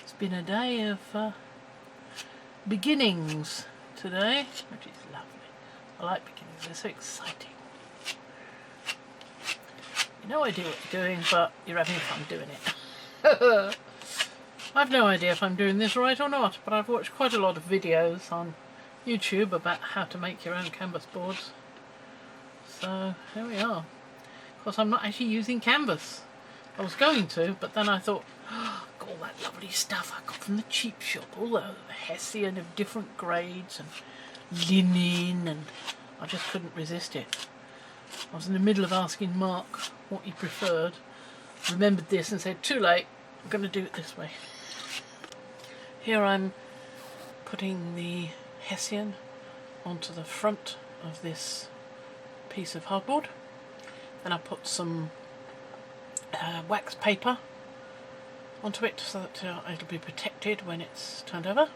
It's been a day of beginnings today, which is lovely. I like beginnings, they're so exciting. You no idea what you're doing, but you're having fun doing it. I've no idea if I'm doing this right or not, but I've watched quite a lot of videos on YouTube about how to make your own canvas boards. So here we are. Of course, I'm not actually using canvas. I was going to, but then I thought, oh, got all that lovely stuff I got from the cheap shop, all the hessian of different grades and linen, and I just couldn't resist it. I was in the middle of asking Mark what he preferred, remembered this and said, too late, I'm going to do it this way. Here I'm putting the hessian onto the front of this piece of hardboard, and I put some wax paper onto it so that it'll be protected when it's turned over.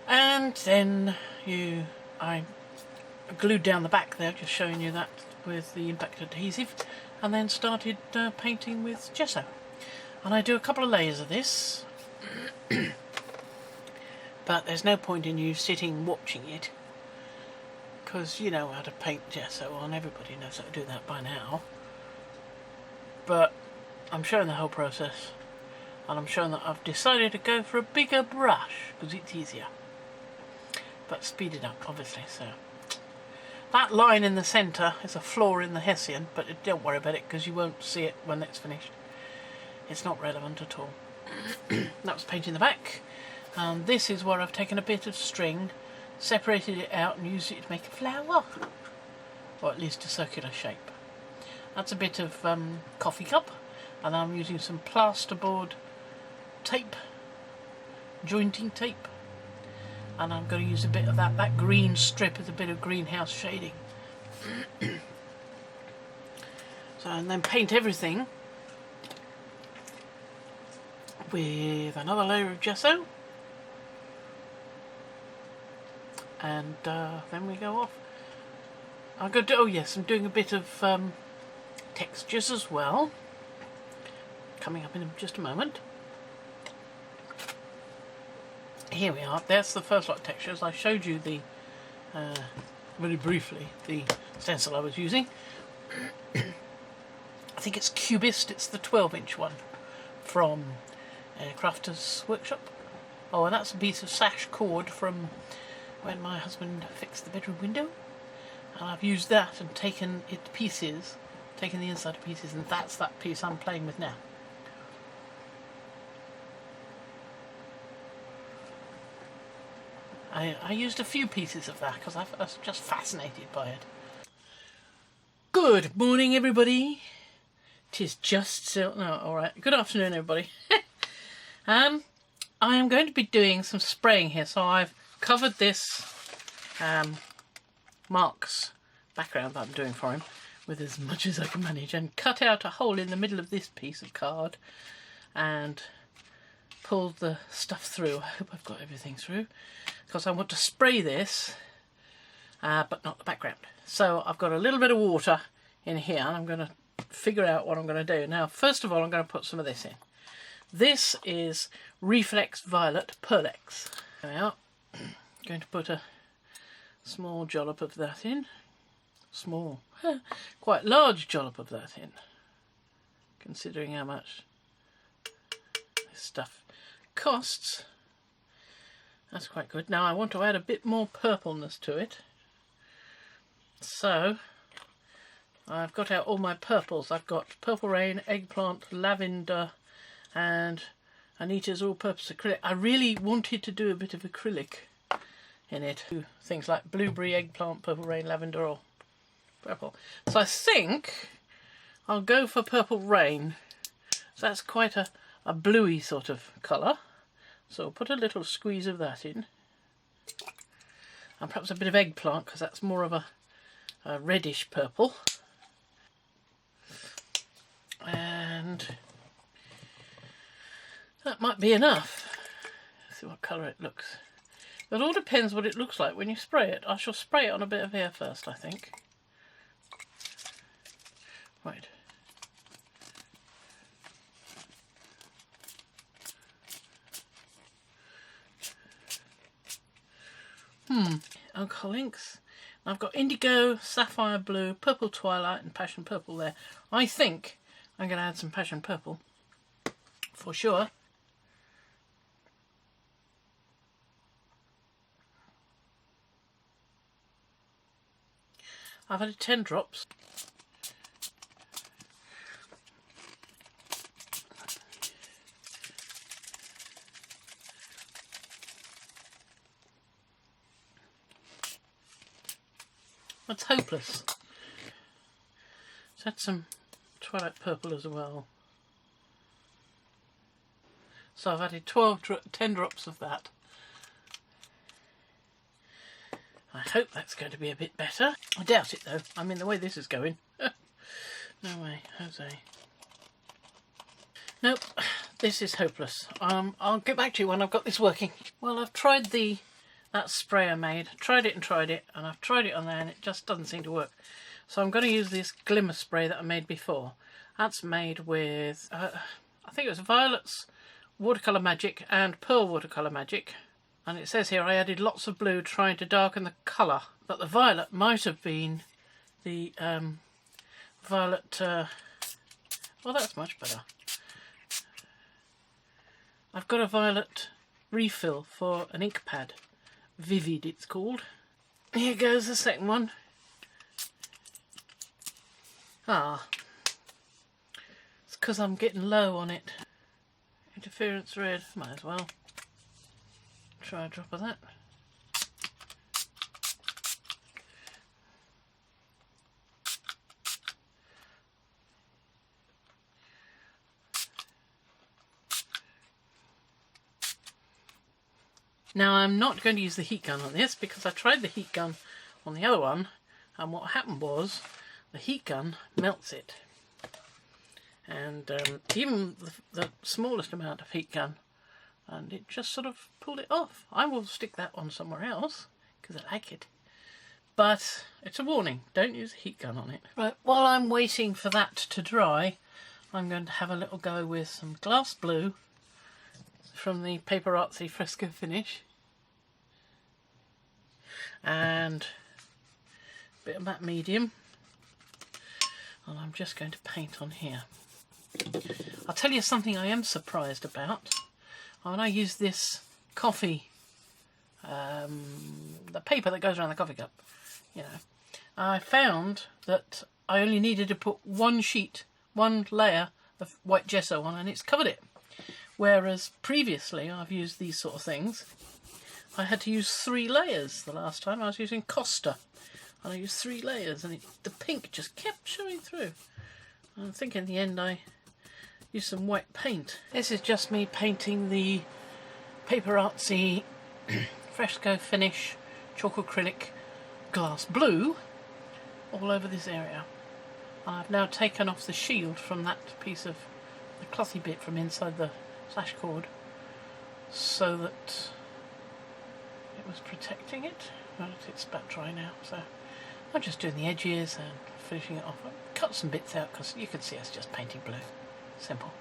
And then I glued down the back there, just showing you that with the impact adhesive, and then started painting with gesso. And I do a couple of layers of this, but there's no point in you sitting watching it, because you know how to paint gesso on, everybody knows how to do that by now. But I'm showing the whole process, and I'm showing that I've decided to go for a bigger brush because it's easier, but speed it up obviously. So that line in the centre is a flaw in the hessian, but don't worry about it because you won't see it when it's finished. It's not relevant at all. That was painting the back, and this is where I've taken a bit of string, separated it out and used it to make a flower, or at least a circular shape. That's a bit of coffee cup, and I'm using some plasterboard tape, jointing tape, and I'm going to use a bit of that green strip with a bit of greenhouse shading. So, and then paint everything with another layer of gesso, and then we go off. I'm going to do, oh yes, I'm doing a bit of textures as well, coming up in just a moment. Here we are, there's the first lot of textures. I showed you the very briefly the stencil I was using. I think it's Cubist, it's the 12-inch one from Crafter's Workshop. Oh, and that's a piece of sash cord from when my husband fixed the bedroom window, and I've used that and taken it to pieces, taken the inside to pieces, and that's that piece I'm playing with now. I used a few pieces of that because I was just fascinated by it. Good morning, everybody. Tis just so... No, alright. Good afternoon, everybody. I am going to be doing some spraying here, so I've covered this Mark's background that I'm doing for him with as much as I can manage, and cut out a hole in the middle of this piece of card and pulled the stuff through. I hope I've got everything through, because I want to spray this but not the background. So I've got a little bit of water in here, and I'm going to figure out what I'm going to do. Now, first of all, I'm going to put some of this in. This is Reflex Violet Pearlex. Now, I'm going to put a small dollop of that in. Small, quite large dollop of that in, considering how much this stuff costs. That's quite good. Now I want to add a bit more purpleness to it, so I've got out all my purples. I've got Purple Rain, Eggplant, Lavender, and Anita's All-Purpose Acrylic. I really wanted to do a bit of acrylic in it. Things like Blueberry, Eggplant, Purple Rain, Lavender, or purple. So I think I'll go for Purple Rain. So that's quite a bluey sort of colour. So I'll put a little squeeze of that in. And perhaps a bit of Eggplant, because that's more of a reddish purple. And that might be enough. Let's see what colour it looks. It all depends what it looks like when you spray it. I shall spray it on a bit of here first, I think. Right. Alcohol inks. I've got indigo, sapphire blue, purple twilight and passion purple there. I think I'm going to add some passion purple for sure. I've added 10 drops. That's hopeless. Let's add some twilight purple as well. So I've added 10 drops of that. I hope that's going to be a bit better. I doubt it though. I mean, the way this is going. No way, Jose. Nope, this is hopeless. I'll get back to you when I've got this working. Well, I've tried that spray I made. Tried it, and I've tried it on there and it just doesn't seem to work. So I'm going to use this glimmer spray that I made before. That's made with, I think it was Violet's Watercolour Magic and Pearl Watercolour Magic. And it says here I added lots of blue trying to darken the colour. But the violet might have been the violet... well, that's much better. I've got a violet refill for an ink pad. Vivid it's called. Here goes the second one. Ah. It's because I'm getting low on it. Interference red. Might as well try a drop of that. Now I'm not going to use the heat gun on this because I tried the heat gun on the other one and what happened was the heat gun melts it. And even the smallest amount of heat gun, and it just sort of pulled it off. I will stick that on somewhere else because I like it. But it's a warning, don't use a heat gun on it. Right, while I'm waiting for that to dry, I'm going to have a little go with some glass blue from the Paper Artsy Fresco Finish. And a bit of matte medium. And I'm just going to paint on here. I'll tell you something I am surprised about. When I use this coffee, the paper that goes around the coffee cup, you know, I found that I only needed to put one layer of white gesso on and it's covered it. Whereas previously I've used these sort of things, I had to use 3 layers the last time. I was using Costa and I used 3 layers and the pink just kept showing through. I think in the end I used some white paint. This is just me painting the Paper Artsy Fresco Finish chalk acrylic glass blue all over this area. I've now taken off the shield from that piece of the clothy bit from inside the slash cord so that it was protecting it. Well, it's about dry now, so I'm just doing the edges and finishing it off. I'll cut some bits out because you can see us just painting blue. Simple.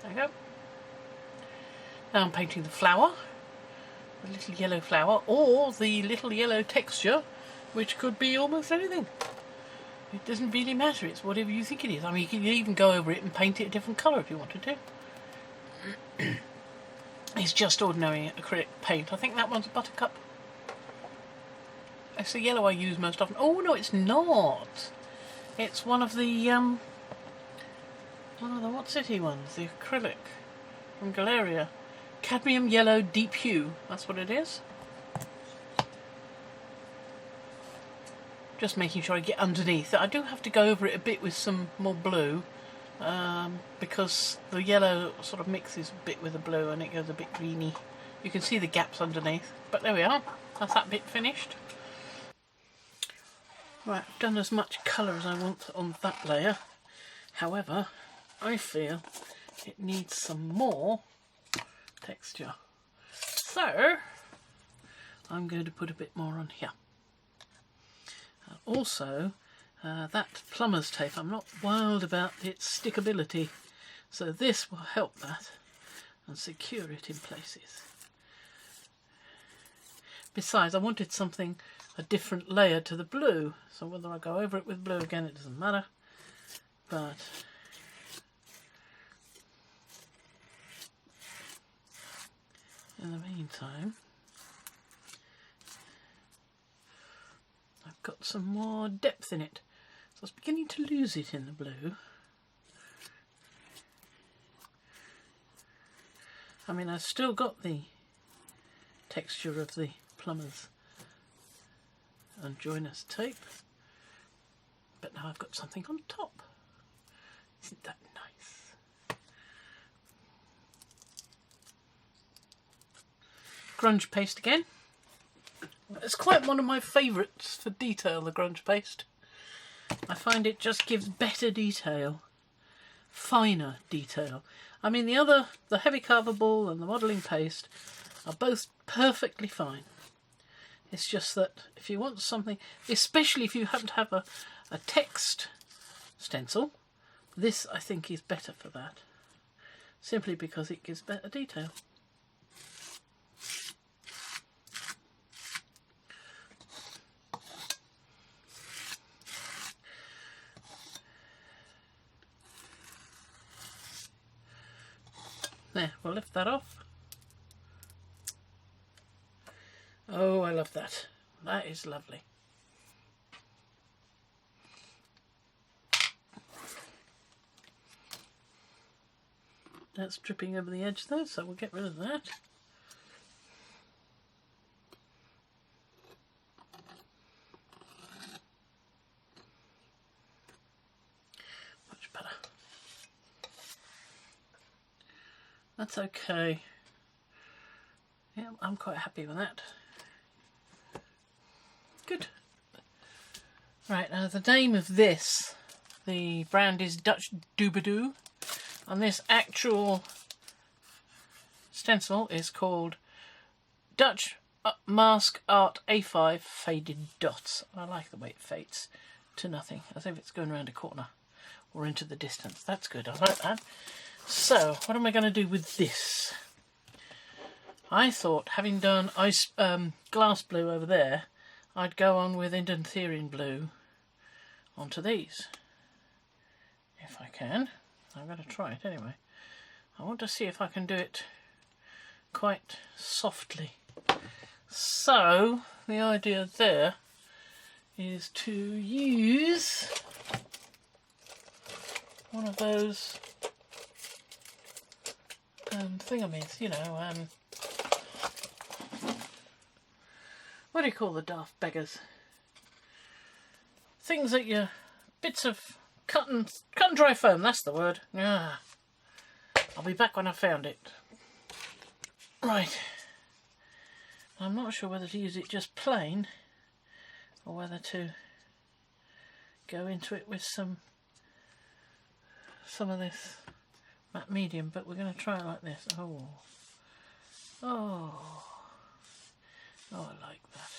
There we go. Now I'm painting the flower, the little yellow flower, or the little yellow texture, which could be almost anything. It doesn't really matter, it's whatever you think it is. I mean, you can even go over it and paint it a different colour if you wanted to. It's just ordinary acrylic paint. I think that one's a buttercup. It's the yellow I use most often. Oh no, it's not! It's one of the What City ones, the acrylic from Galeria. Cadmium yellow deep hue, that's what it is. Just making sure I get underneath. I do have to go over it a bit with some more blue because the yellow sort of mixes a bit with the blue and it goes a bit greeny. You can see the gaps underneath, but there we are. That's that bit finished. Right, I've done as much colour as I want on that layer. However, I feel it needs some more texture. So, I'm going to put a bit more on here. Also, that plumber's tape, I'm not wild about its stickability, so this will help that and secure it in places. Besides, I wanted something, a different layer to the blue. So whether I go over it with blue again, it doesn't matter. But in the meantime, I've got some more depth in it. So I was beginning to lose it in the blue. I mean, I've still got the texture of the plumber's and joiner's tape, but now I've got something on top. Isn't that nice? Grunge Paste again. It's quite one of my favourites for detail, the Grunge Paste. I find it just gives better detail, finer detail. I mean, the heavy carvable and the modelling paste are both perfectly fine. It's just that if you want something, especially if you happen to have a text stencil, this I think is better for that, simply because it gives better detail. There, we'll lift that off. Oh, I love that. That is lovely. That's dripping over the edge though, so we'll get rid of that. Much better. That's okay. Yeah, I'm quite happy with that. Good. Right, now the name of this, the brand is Dutch Doobadoo, and this actual stencil is called Dutch Mask Art A5 Faded Dots. I like the way it fades to nothing, as if it's going around a corner or into the distance. That's good, I like that. So, what am I going to do with this? I thought, having done glass blue over there, I'd go on with Indontherian blue onto these. If I can. I'm going to try it anyway. I want to see if I can do it quite softly. So, the idea there is to use one of those thingamies, you know, what do you call the daft beggars? Things that you, bits of cut and dry foam, that's the word. Ah, I'll be back when I've found it. Right. I'm not sure whether to use it just plain or whether to go into it with some of this matte medium, but we're going to try it like this. Oh, I like that.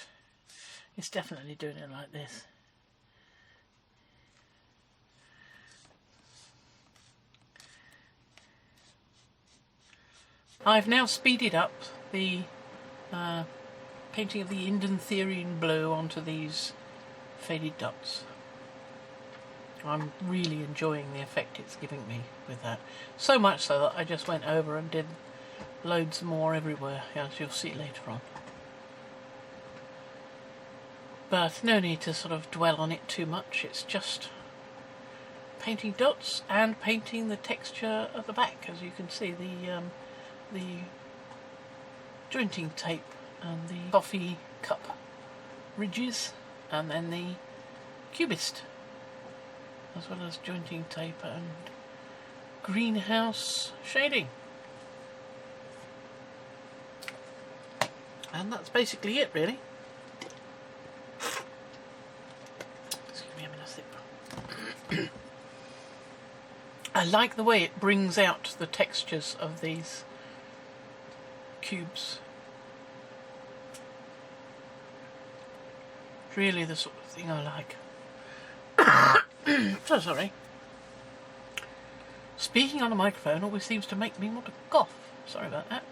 It's definitely doing it like this. I've now speeded up the painting of the Indontherian blue onto these faded dots. I'm really enjoying the effect it's giving me with that. So much so that I just went over and did loads more everywhere, as you'll see later on. But no need to sort of dwell on it too much. It's just painting dots and painting the texture at the back. As you can see, the jointing tape and the coffee cup ridges, and then the cubist, as well as jointing tape and greenhouse shading. And that's basically it, really. Excuse me, I'm in a sip. I like the way it brings out the textures of these cubes. It's really the sort of thing I like. So sorry. Speaking on a microphone always seems to make me want to cough. Sorry about that.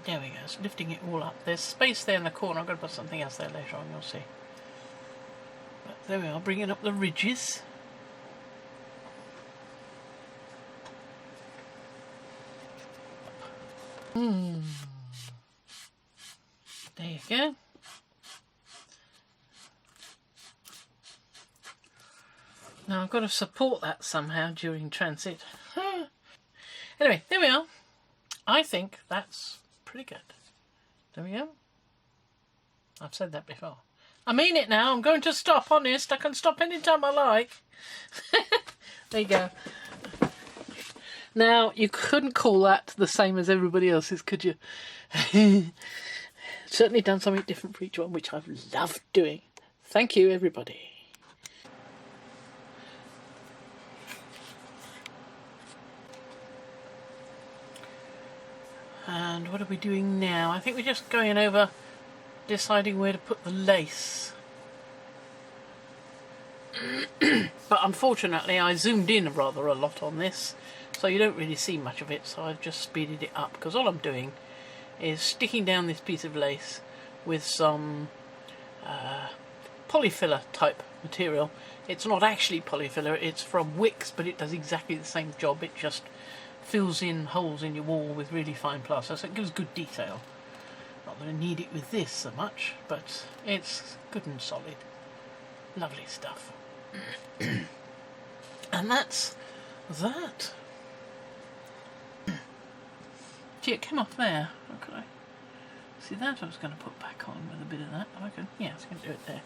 There we go, it's lifting it all up. There's space there in the corner. I'm going to put something else there later on, you'll see. But there we are, bringing up the ridges. There you go. Now I've got to support that somehow during transit. Anyway, there we are. I think that's pretty good. There we go. I've said that before. I mean it now. I'm going to stop, honest. I can stop anytime I like. There you go. Now, you couldn't call that the same as everybody else's, could you? Certainly done something different for each one, which I've loved doing. Thank you, everybody. And what are we doing now? I think we're just going over deciding where to put the lace. But unfortunately I zoomed in rather a lot on this, so you don't really see much of it, so I've just speeded it up, because all I'm doing is sticking down this piece of lace with some Polyfila type material. It's not actually Polyfila, it's from Wickes, but it does exactly the same job. It just fills in holes in your wall with really fine plaster, so it gives good detail. Not that I need it with this so much, but it's good and solid. Lovely stuff. And that's that. Gee, it came off there. How could I see that? I was going to put back on with a bit of that. I can, yeah, I was going to do it there.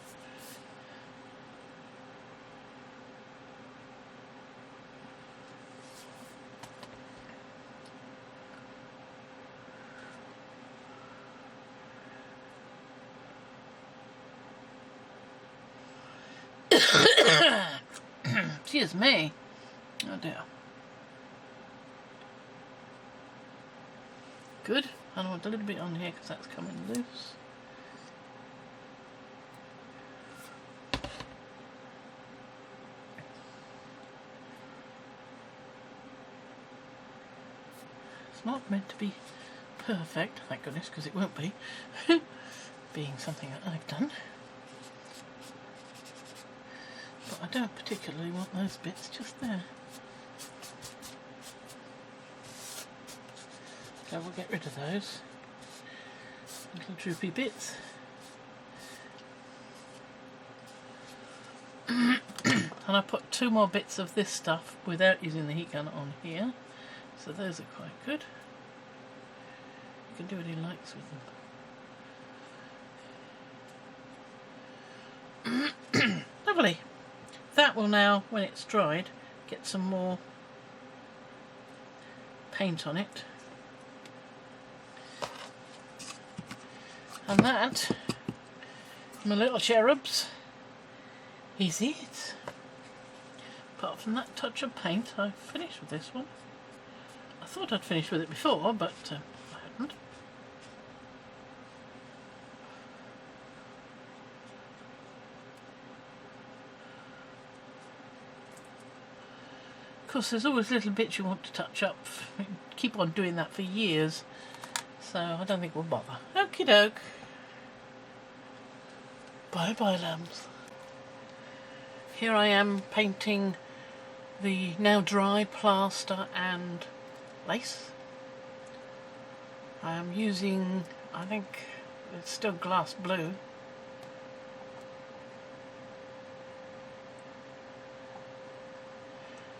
Excuse me. Oh dear. Good. And I want a little bit on here because that's coming loose. It's not meant to be perfect, thank goodness, because it won't be. Being something that I've done. But I don't particularly want those bits just there. So we'll get rid of those little droopy bits. And I put 2 more bits of this stuff without using the heat gun on here, so those are quite good. You can do what he likes with them. Lovely. That will now, when it's dried, get some more paint on it. And that, my little cherubs, is it. Apart from that touch of paint, I've finished with this one. I thought I'd finished with it before, but I hadn't. Of course, there's always little bits you want to touch up. You can keep on doing that for years, so I don't think we'll bother. Okie doke. Bye bye, lambs. Here I am painting the now dry plaster and lace. I am using, I think it's still glass blue.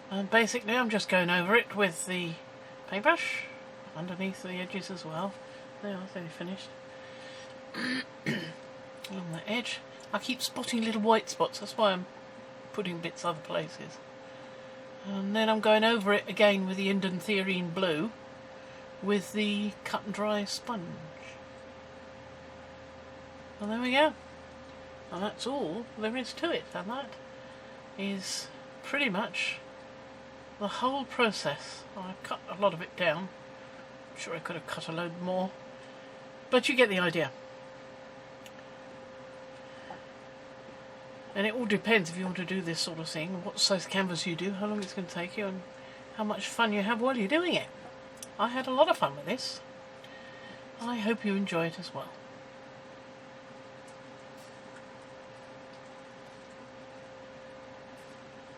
And basically I'm just going over it with the paintbrush underneath the edges as well. There, I think finished. Along the edge. I keep spotting little white spots, that's why I'm putting bits other places. And then I'm going over it again with the Indantherine blue with the cut and dry sponge. And there we go. And that's all there is to it, and that is pretty much the whole process. I cut a lot of it down. I'm sure I could have cut a load more, but you get the idea. And it all depends if you want to do this sort of thing, what size canvas you do, how long it's going to take you, and how much fun you have while you're doing it. I had a lot of fun with this. I hope you enjoy it as well.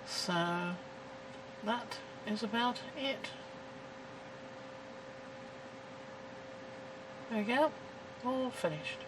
So that is about it. There we go, all finished.